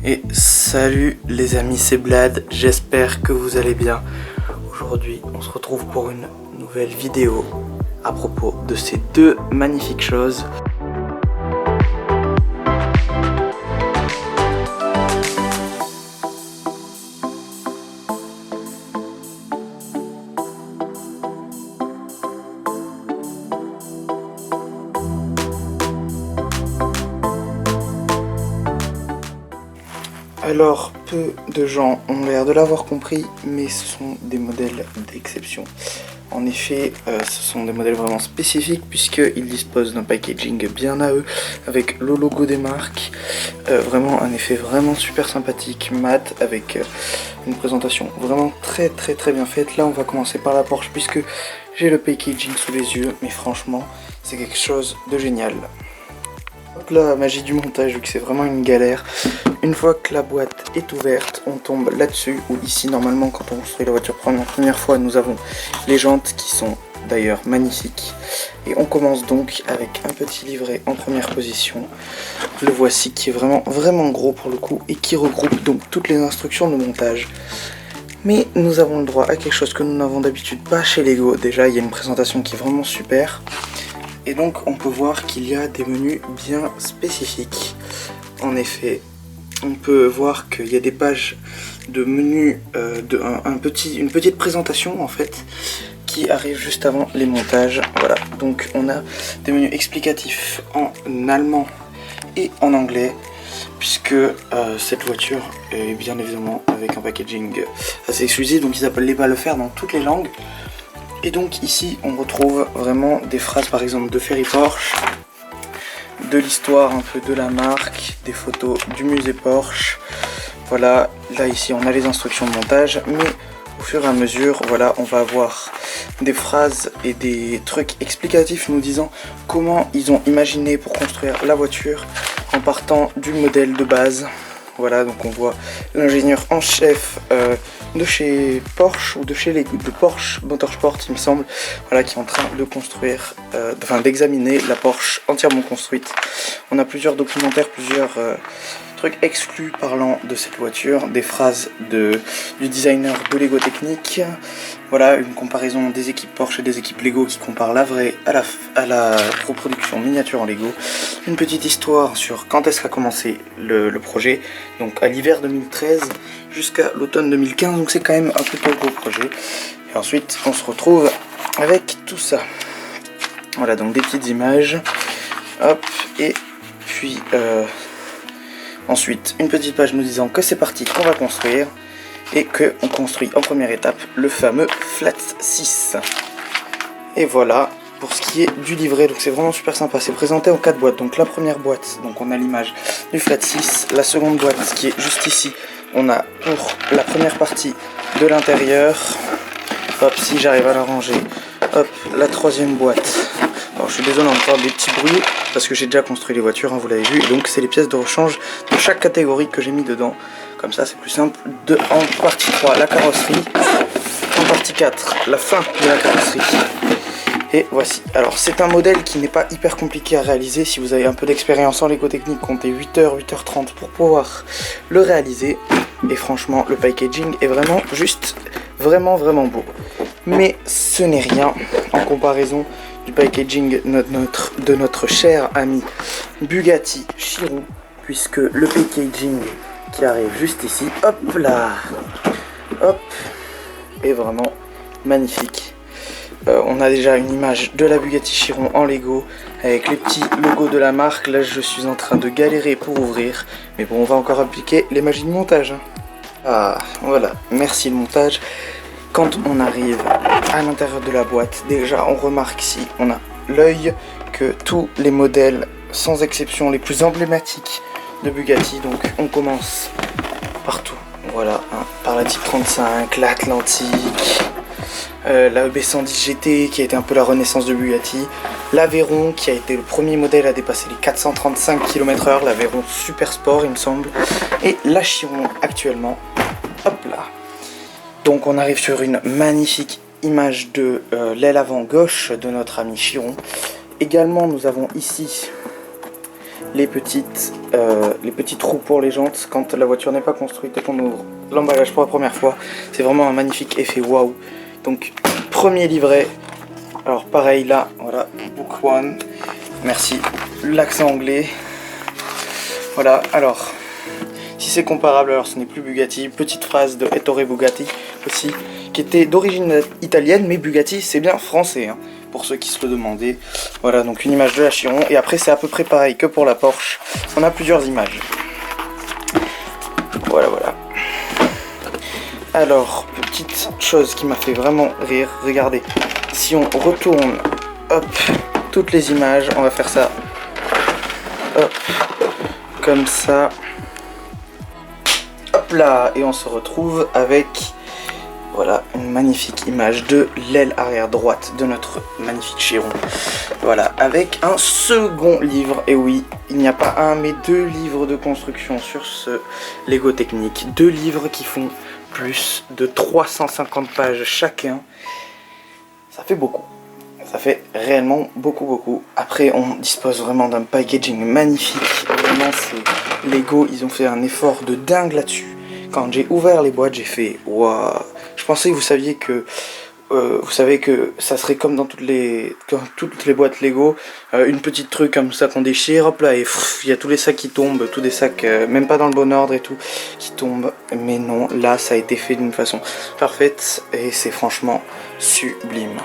Et salut les amis, c'est Blad, j'espère que vous allez bien. Aujourd'hui on se retrouve pour une nouvelle vidéo à propos de ces deux magnifiques choses. Alors, peu de gens ont l'air de l'avoir compris, mais ce sont des modèles d'exception. En effet, ce sont des modèles vraiment spécifiques puisqu'ils disposent d'un packaging bien à eux, avec le logo des marques. Vraiment un effet vraiment super sympathique, mat, avec une présentation vraiment très bien faite. Là, on va commencer par la Porsche puisque j'ai le packaging sous les yeux, mais franchement, c'est quelque chose de génial. Hop là, magie du montage, vu que c'est vraiment une galère. Une fois que la boîte est ouverte, on tombe là-dessus, ou ici normalement quand on construit la voiture pour la première fois, nous avons les jantes qui sont d'ailleurs magnifiques. Et on commence donc avec un petit livret en première position. Le voici qui est vraiment gros pour le coup et qui regroupe donc toutes les instructions de montage. Mais nous avons le droit à quelque chose que nous n'avons d'habitude pas chez Lego. Déjà, il y a une présentation qui est vraiment super. Et donc on peut voir qu'il y a des menus bien spécifiques. En effet, on peut voir qu'il y a des pages de menus, une petite présentation en fait, qui arrive juste avant les montages. Voilà, donc on a des menus explicatifs en allemand et en anglais, puisque cette voiture est bien évidemment avec un packaging assez exclusif, donc ils appellent les pas le faire dans toutes les langues. Et donc ici on retrouve vraiment des phrases par exemple de Ferry Porsche, de l'histoire un peu de la marque, des photos du musée Porsche. Voilà, là ici on a les instructions de montage, mais au fur et à mesure, voilà, on va avoir des phrases et des trucs explicatifs nous disant comment ils ont imaginé pour construire la voiture en partant du modèle de base. Voilà, donc on voit l'ingénieur en chef de chez Porsche, ou de Porsche Motorsport il me semble, voilà, qui est en train de construire, d'examiner la Porsche entièrement construite. On a plusieurs documentaires, plusieurs trucs exclus parlant de cette voiture, des phrases du designer de Lego Technique. Voilà, une comparaison des équipes Porsche et des équipes Lego qui comparent la vraie à la reproduction miniature en Lego. Une petite histoire sur quand est-ce qu'a commencé le projet, donc à l'hiver 2013 jusqu'à l'automne 2015, donc c'est quand même un plutôt gros projet. Et ensuite on se retrouve avec tout ça. Voilà, donc des petites images, hop, et puis ensuite une petite page nous disant que c'est parti, qu'on va construire, et qu'on construit en première étape le fameux Flat 6. Et voilà pour ce qui est du livret, donc c'est vraiment super sympa. C'est présenté en 4 boîtes, donc la première boîte, donc on a l'image du Flat 6, la seconde boîte qui est juste ici, on a pour la première partie de l'intérieur, hop, si j'arrive à la ranger, hop, la troisième boîte. Alors je suis désolé encore des petits bruits parce que j'ai déjà construit les voitures, hein, vous l'avez vu, et donc c'est les pièces de rechange de chaque catégorie que j'ai mis dedans. Comme ça c'est plus simple. En partie 3, la carrosserie. En partie 4, la fin de la carrosserie. Et voici. Alors c'est un modèle qui n'est pas hyper compliqué à réaliser. Si vous avez un peu d'expérience en Lego Technique, comptez 8h, 8h30 pour pouvoir le réaliser. Et franchement le packaging est vraiment juste vraiment beau. Mais ce n'est rien en comparaison du packaging de notre cher ami Bugatti Chiron, puisque le packaging qui arrive juste ici, hop là, hop, est vraiment magnifique. On a déjà une image de la Bugatti Chiron en Lego avec les petits logos de la marque. Là je suis en train de galérer pour ouvrir, mais bon, on va encore appliquer les magies de montage. Ah voilà, merci le montage. Quand on arrive à l'intérieur de la boîte, déjà on remarque, si on a l'œil, que tous les modèles, sans exception les plus emblématiques de Bugatti, donc on commence partout, voilà, hein, par la Type 35, l'Atlantique, la EB110 GT qui a été un peu la renaissance de Bugatti, l'Aveyron qui a été le premier modèle à dépasser les 435 km/h, l'Aveyron Super Sport il me semble, et la Chiron actuellement, hop là. Donc on arrive sur une magnifique image de l'aile avant gauche de notre ami Chiron. Également nous avons ici les petits trous pour les jantes quand la voiture n'est pas construite et qu'on ouvre l'emballage pour la première fois. C'est vraiment un magnifique effet waouh. Donc premier livret, alors pareil là, voilà, book one, merci, l'accent anglais. Voilà, alors, si c'est comparable, alors ce n'est plus Bugatti. Petite phrase de Ettore Bugatti aussi, qui était d'origine italienne, mais Bugatti c'est bien français, hein, pour ceux qui se le demandaient. Voilà, donc une image de la Chiron, et après c'est à peu près pareil que pour la Porsche. On a plusieurs images. Voilà, voilà. Alors, petite chose qui m'a fait vraiment rire, regardez. Si on retourne, hop, toutes les images, on va faire ça, hop, comme ça, hop là, et on se retrouve avec, voilà, une magnifique image de l'aile arrière droite de notre magnifique Chiron. Voilà, avec un second livre, et oui, il n'y a pas un mais 2 livres de construction sur ce Lego Technic, 2 livres qui font plus de 350 pages chacun. Ça fait beaucoup. Ça fait réellement beaucoup. Après, on dispose vraiment d'un packaging magnifique. Vraiment, c'est Lego, ils ont fait un effort de dingue là-dessus. Quand j'ai ouvert les boîtes, j'ai fait waouh. Je pensais que vous savez que ça serait comme dans toutes les boîtes Lego, une petite truc comme ça qu'on déchire, hop là, et il y a tous les sacs qui tombent, tous des sacs, même pas dans le bon ordre et tout, qui tombent. Mais non, là, ça a été fait d'une façon parfaite et c'est franchement sublime.